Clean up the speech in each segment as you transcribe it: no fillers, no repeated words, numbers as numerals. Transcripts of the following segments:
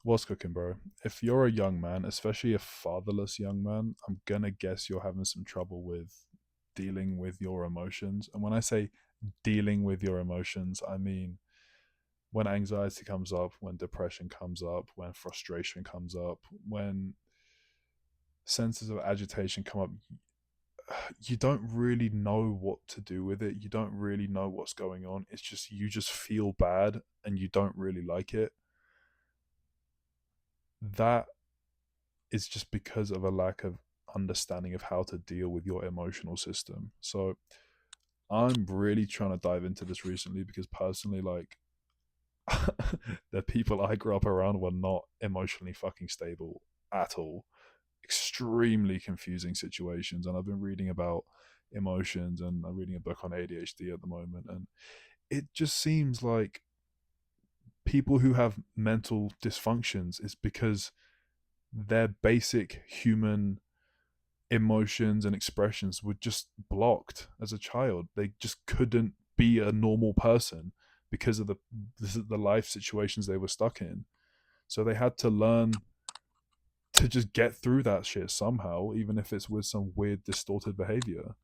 What's cooking, bro? If you're a young man, especially a fatherless young man, I'm gonna guess you're having some trouble with dealing with your emotions. And when I say dealing with your emotions, I mean when anxiety comes up, when depression comes up, when frustration comes up, when senses of agitation come up, you don't really know what to do with it. You don't really know what's going on. It's just you just feel bad and you don't really like it. That is just because of a lack of understanding of how to deal with your emotional system. So I'm really trying to dive into this recently because personally, like, the people I grew up around were not emotionally fucking stable at all. Extremely confusing situations. And I've been reading about emotions and I'm reading a book on ADHD at the moment. And it just seems like people who have mental dysfunctions is because their basic human emotions and expressions were just blocked as a child. They just couldn't be a normal person because of the life situations they were stuck in. So they had to learn to just get through that shit somehow, even if it's with some weird distorted behavior,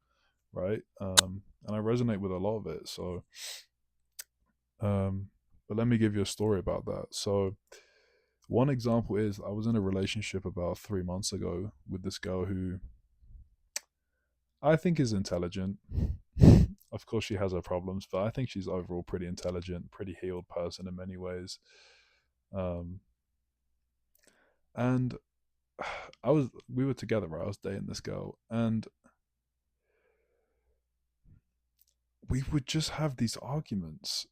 right? And I resonate with a lot of it. So, um, but let me give you a story about that. So, one example is I was in a relationship about 3 months ago with this girl who I think is intelligent. Of course, she has her problems, but I think she's overall pretty intelligent, pretty healed person in many ways. Um, and we were together, right? I was dating this girl, and we would just have these arguments.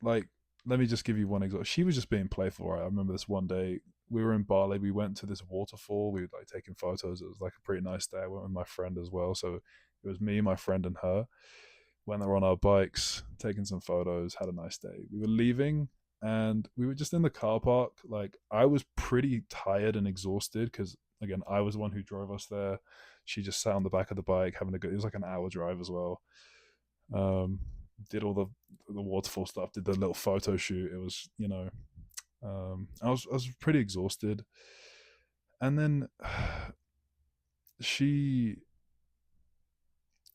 Like, let me just give you one example. She was just being playful, right? I remember this one day we were in Bali. We went to this waterfall. We were like taking photos. It was like a pretty nice day. I went with my friend as well, so it was me, my friend, and her. Went there on our bikes, taking some photos, had a nice day. We were leaving and we were just in the car park. Like, I was pretty tired and exhausted because, again, I was the one who drove us there. She just sat on the back of the bike having a good, it was like an hour drive as well. Um, did all the waterfall stuff, did the little photo shoot. It was, I was pretty exhausted. And then she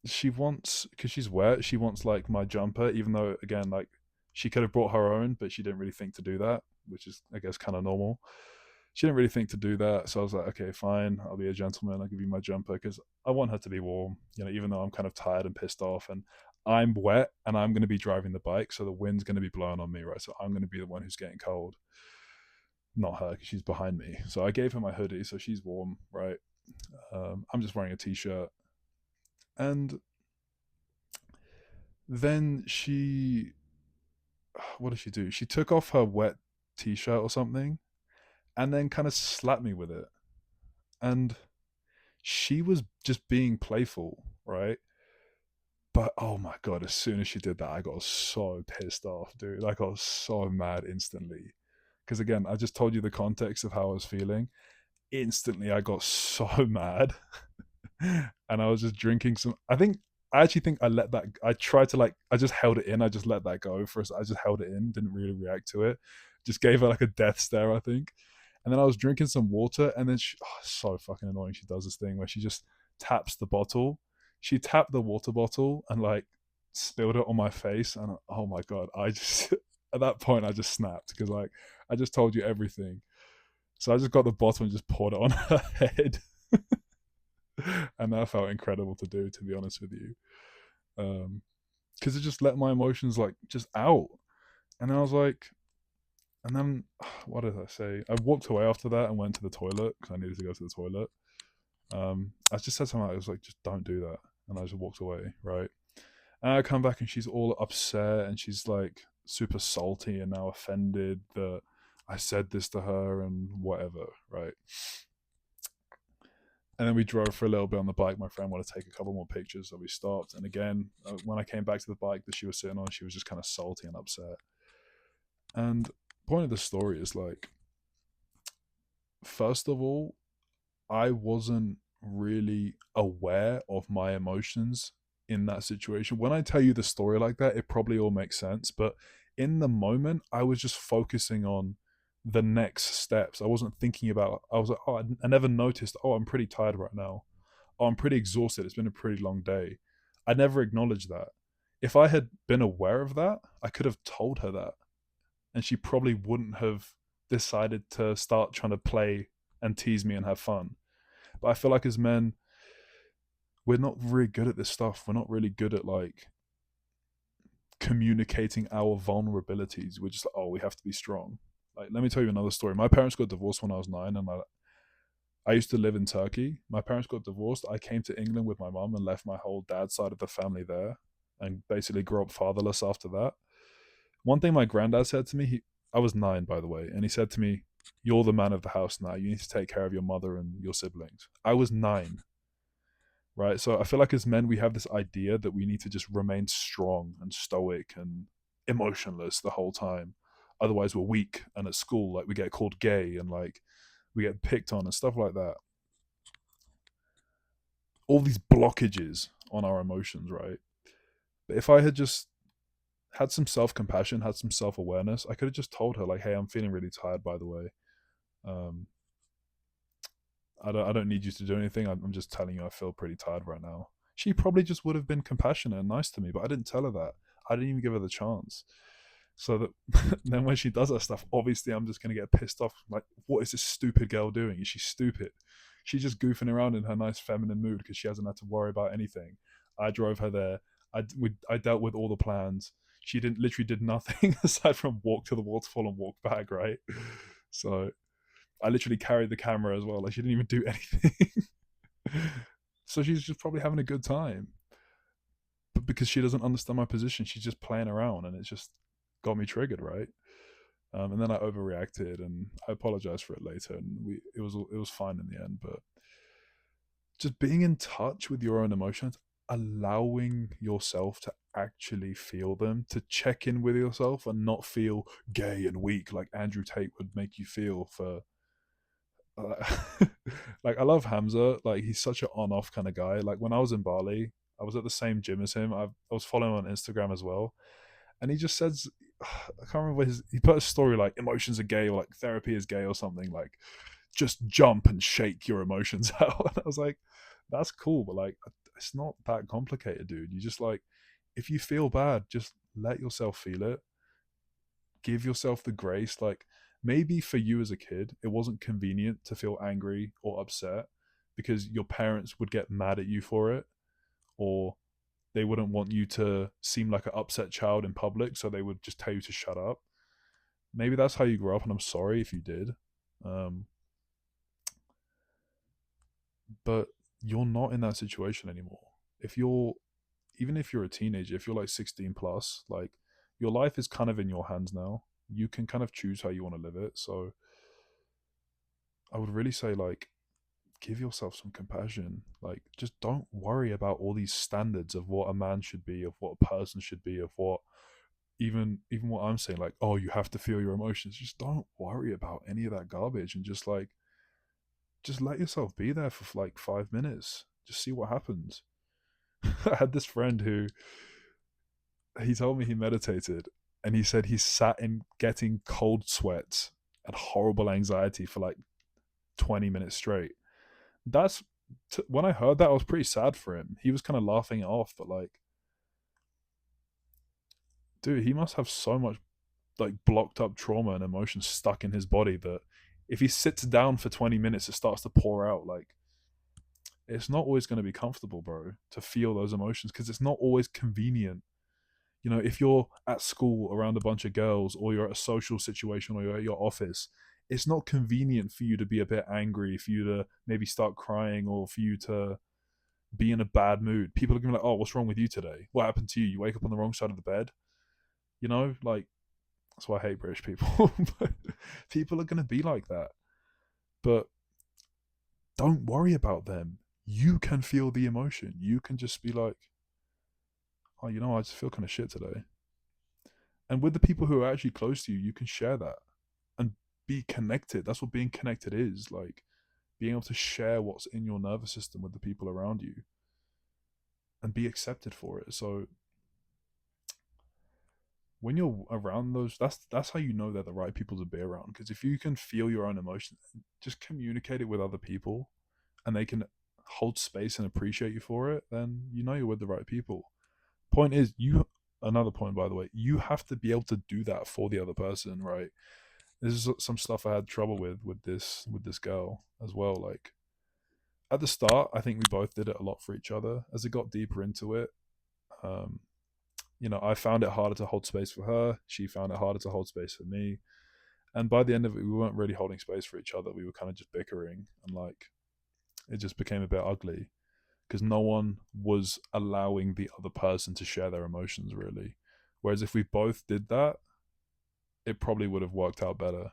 she wants, because she's wet, she wants like my jumper, even though, again, like, she could have brought her own, but she didn't really think to do that, which is, I guess, kind of normal. She didn't really think to do that, so I was like, okay, fine, I'll be a gentleman, I'll give you my jumper because I want her to be warm, even though I'm kind of tired and pissed off, and I'm wet and I'm going to be driving the bike, so the wind's going to be blowing on me, right? So I'm going to be the one who's getting cold, not her, because she's behind me. So I gave her my hoodie so she's warm, right? I'm just wearing a t-shirt. And then what did she do? She took off her wet t-shirt or something and then kind of slapped me with it. And she was just being playful, right? But oh my god, as soon as she did that, I got so pissed off, dude. I got so mad instantly. Because again, I just told you the context of how I was feeling. Instantly, I got so mad. And I was just drinking some. I actually think I let that. I tried to, like, I just held it in. I just let that go for us. I just held it in. Didn't really react to it. Just gave her like a death stare, I think. And then I was drinking some water, and then so fucking annoying. She does this thing where she just taps the bottle. She tapped the water bottle and like spilled it on my face, and oh my god, I just at that point I just snapped because, like, I just told you everything. So I just got the bottle and just poured it on her head. And that felt incredible to do, to be honest with you, because it just let my emotions like just out. And I was like, and then what did I say? I walked away after that and went to the toilet because I needed to go to the toilet. I just said something. I was like, just don't do that, and I just walked away, right? And I come back and she's all upset and she's like super salty and now offended that I said this to her and whatever, right? And then we drove for a little bit on the bike. My friend wanted to take a couple more pictures, so we stopped. And again, when I came back to the bike that she was sitting on, she was just kind of salty and upset. And the point of the story is, like, first of all, I wasn't really aware of my emotions in that situation. When I tell you the story like that, it probably all makes sense. But in the moment, I was just focusing on the next steps. I wasn't thinking about, I was like, oh, I never noticed, oh, I'm pretty tired right now. Oh, I'm pretty exhausted. It's been a pretty long day. I never acknowledged that. If I had been aware of that, I could have told her that. And she probably wouldn't have decided to start trying to play and tease me and have fun. But I feel like as men, we're not really good at this stuff. We're not really good at like communicating our vulnerabilities. We're just like, oh, we have to be strong. Like, let me tell you another story. My parents got divorced when I was 9, and I used to live in Turkey. My parents got divorced. I came to England with my mum and left my whole dad's side of the family there, and basically grew up fatherless after that. One thing my granddad said to me, I was 9, by the way, and he said to me, "You're the man of the house now. You need to take care of your mother and your siblings." I was 9, right? So I feel like as men, we have this idea that we need to just remain strong and stoic and emotionless the whole time. Otherwise, we're weak. And at school, like, we get called gay and like we get picked on and stuff like that. All these blockages on our emotions, right? But if I had just had some self compassion, had some self awareness, I could have just told her, like, hey, I'm feeling really tired, by the way. Um, I don't need you to do anything. I'm just telling you I feel pretty tired right now. She probably just would have been compassionate and nice to me, but I didn't tell her that. I didn't even give her the chance. So that then when she does that stuff, obviously I'm just gonna get pissed off. Like, what is this stupid girl doing? Is she stupid? She's just goofing around in her nice feminine mood because she hasn't had to worry about anything. I drove her there. I dealt with all the plans. She didn't literally did nothing aside from walk to the waterfall and walk back. Right. So I literally carried the camera as well. Like, she didn't even do anything. So she's just probably having a good time. But because she doesn't understand my position, she's just playing around, and it's just got me triggered, right? And then I overreacted, and I apologized for it later, and it was fine in the end. But just being in touch with your own emotions, allowing yourself to actually feel them, to check in with yourself, and not feel gay and weak like Andrew Tate would make you feel for. Like, I love Hamza. Like, he's such an on-off kind of guy. Like, when I was in Bali, I was at the same gym as him. I was following him on Instagram as well, and he just says, I can't remember he put a story like emotions are gay or like therapy is gay or something, like just jump and shake your emotions out. And I was like, that's cool, but like, it's not that complicated, dude. You just, like, if you feel bad, just let yourself feel it. Give yourself the grace. Like, maybe for you as a kid, it wasn't convenient to feel angry or upset because your parents would get mad at you for it, or they wouldn't want you to seem like an upset child in public, so they would just tell you to shut up. Maybe that's how you grew up, and I'm sorry if you did. Um, but you're not in that situation anymore. If you're, even if you're a teenager, if you're like 16 plus, like, your life is kind of in your hands now. You can kind of choose how you want to live it. So I would really say, like, give yourself some compassion. Like, just don't worry about all these standards of what a man should be, of what a person should be, of what even what I'm saying, like, oh, you have to feel your emotions. Just don't worry about any of that garbage, and just, like, just let yourself be there for like 5 minutes. Just see what happens. I had this friend who, he told me he meditated, and he said he sat in getting cold sweats and horrible anxiety for like 20 minutes straight. That's when I heard that, I was pretty sad for him. He was kind of laughing it off, but like, dude, he must have so much like blocked up trauma and emotion stuck in his body that if he sits down for 20 minutes, it starts to pour out. Like, it's not always going to be comfortable, bro, to feel those emotions, because it's not always convenient. You know, if you're at school around a bunch of girls, or you're at a social situation, or you're at your office, it's not convenient for you to be a bit angry, for you to maybe start crying, or for you to be in a bad mood. People are going to be like, oh, what's wrong with you today? What happened to you? You wake up on the wrong side of the bed? You know, like, that's why I hate British people. But people are going to be like that. But don't worry about them. You can feel the emotion. You can just be like, oh, I just feel kind of shit today. And with the people who are actually close to you, you can share that and be connected. That's what being connected is, like, being able to share what's in your nervous system with the people around you and be accepted for it. So when you're around those, that's how you know they're the right people to be around. Because if you can feel your own emotions, just communicate it with other people, and they can hold space and appreciate you for it, then you know you're with the right people. Point is, you another point by the way, you have to be able to do that for the other person, right? This is some stuff I had trouble with this girl as well. Like at the start, I think we both did it a lot for each other. As it got deeper into it, um, I found it harder to hold space for her. She found it harder to hold space for me. And by the end of it, we weren't really holding space for each other. We were kind of just bickering, and like it just became a bit ugly because no one was allowing the other person to share their emotions really. Whereas if we both did that, it probably would have worked out better.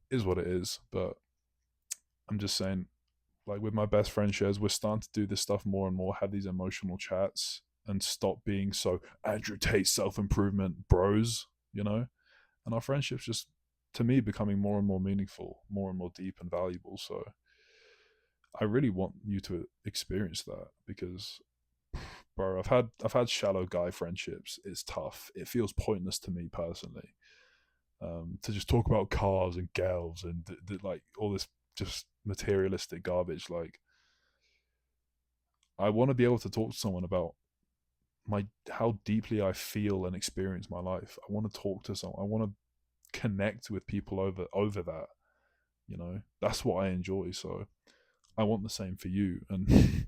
Is what it is. But I'm just saying, like with my best friend shares, we're starting to do this stuff more and more, have these emotional chats, and stop being so Andrew Tate self-improvement bros, and our friendship's just, to me, becoming more and more meaningful, more and more deep and valuable. So I really want you to experience that because, bro, I've had shallow guy friendships. It's tough. It feels pointless to me personally, to just talk about cars and girls and like all this just materialistic garbage. Like I want to be able to talk to someone about my how deeply I feel and experience my life. I want to talk to someone. I want to connect with people over that. That's what I enjoy. So I want the same for you. And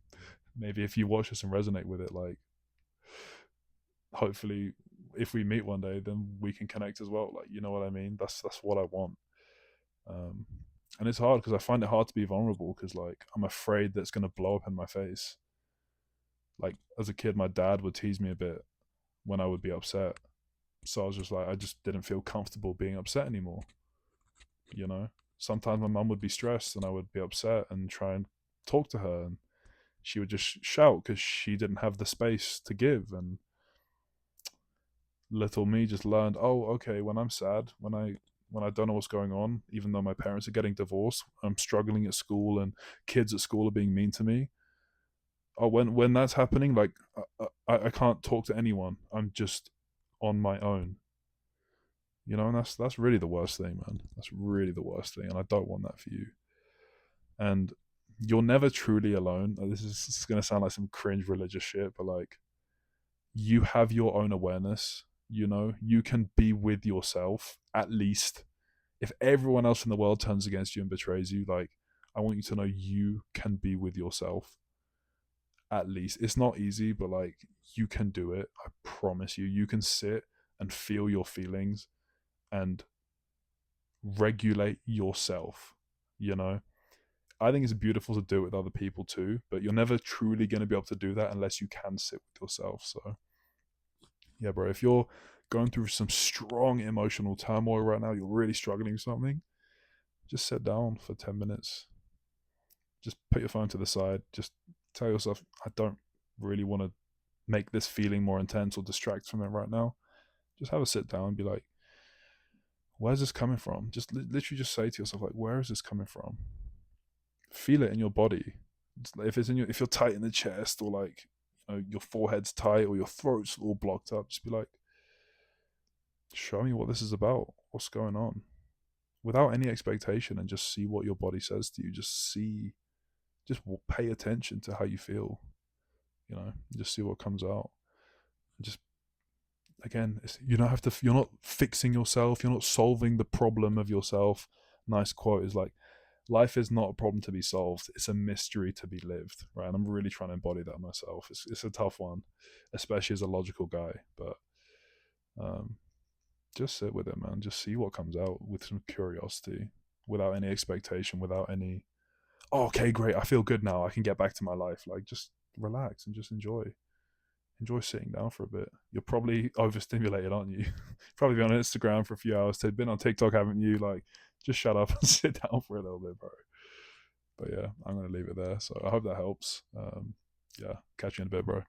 maybe if you watch this and resonate with it, like hopefully if we meet one day, then we can connect as well. Like, you know what I mean? That's what I want. Um, and it's hard because I find it hard to be vulnerable because like I'm afraid that it's gonna blow up in my face. Like as a kid, my dad would tease me a bit when I would be upset. So I was just like, I just didn't feel comfortable being upset anymore. You know, sometimes my mum would be stressed and I would be upset and try and talk to her, and she would just shout because she didn't have the space to give. And little me just learned, oh, okay, when I'm sad, when I don't know what's going on, even though my parents are getting divorced, I'm struggling at school, and kids at school are being mean to me. Oh, when that's happening, like I can't talk to anyone. I'm just on my own. And that's really the worst thing, man. That's really the worst thing, and I don't want that for you. And you're never truly alone. This is gonna sound like some cringe religious shit, but like you have your own awareness. You can be with yourself at least. If everyone else in the world turns against you and betrays you, like I want you to know you can be with yourself at least. It's not easy, but like you can do it. I promise you. You can sit and feel your feelings and regulate yourself. You know, I think it's beautiful to do it with other people too, but you're never truly going to be able to do that unless you can sit with yourself. So, yeah, bro, if you're going through some strong emotional turmoil right now, you're really struggling with something, just sit down for 10 minutes. Just put your phone to the side. Just tell yourself, I don't really want to make this feeling more intense or distract from it right now. Just have a sit down and be like, where's this coming from? Just literally just say to yourself, like, where is this coming from? Feel it in your body. If you're tight in the chest, or like your forehead's tight or your throat's all blocked up, just be like, show me what this is about. What's going on? Without any expectation, and just see what your body says to you. Just pay attention to how you feel. Just see what comes out. Just again, you don't have to. You're not fixing yourself. You're not solving the problem of yourself. Nice quote is like, life is not a problem to be solved. It's a mystery to be lived. Right? And I'm really trying to embody that myself. It's a tough one, especially as a logical guy. But um, just sit with it, man. Just see what comes out with some curiosity, without any expectation, without any. Oh, okay, great. I feel good now. I can get back to my life. Like, just relax and just enjoy sitting down for a bit. You're probably overstimulated, aren't you? Probably been on Instagram for a few hours. Been on TikTok, haven't you? Like, just shut up and sit down for a little bit, bro. But yeah, I'm gonna leave it there. So I hope that helps. Yeah, catch you in a bit, bro.